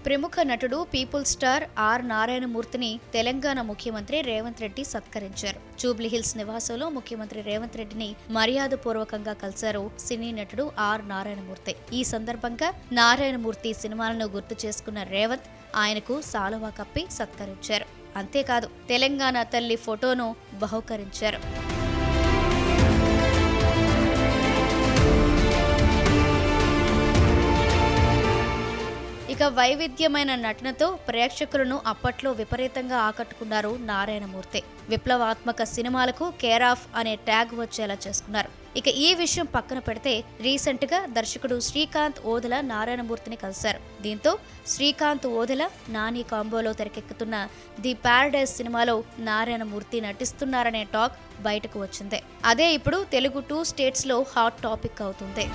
ప్రముఖ నటుడు people star are నారాయణమూర్తిని Telangana ముఖ్యమంత్రి రేవంత్ రెడ్డి సత్కరించారు. జూబ్లీహిల్స్ నివాసంలో ముఖ్యమంత్రి రేవంత్ రెడ్డిని మర్యాదపూర్వకంగా కలిశారు సినీ నటుడు ఆర్ నారాయణమూర్తి. ఈ సందర్భంగా నారాయణమూర్తి సినిమాలను గుర్తు చేసుకున్న రేవంత్ ఆయనకు శాలువా కప్పి సత్కరించారు. అంతేకాదు తెలంగాణ తల్లి ఫోటోను బహూకరించారు. ఇక వైవిధ్యమైన నటనతో ప్రేక్షకులను అప్పట్లో విపరీతంగా ఆకట్టుకున్నారు నారాయణమూర్తి. విప్లవాత్మక సినిమాలకు కేర్ ఆఫ్ అనే ట్యాగ్ వచ్చేలా చేసుకున్నారు. ఇక ఈ విషయం పక్కన పెడితే రీసెంట్ గా దర్శకుడు శ్రీకాంత్ ఓదెల నారాయణమూర్తిని కలిశారు. దీంతో శ్రీకాంత్ ఓదెల నాని కాంబోలో తెరకెక్కుతున్న ది పారడైజ్ సినిమాలో నారాయణమూర్తి నటిస్తున్నారనే టాక్ బయటకు వచ్చింది. అదే ఇప్పుడు తెలుగు 2 స్టేట్స్ లో హాట్ టాపిక్ అవుతుంది.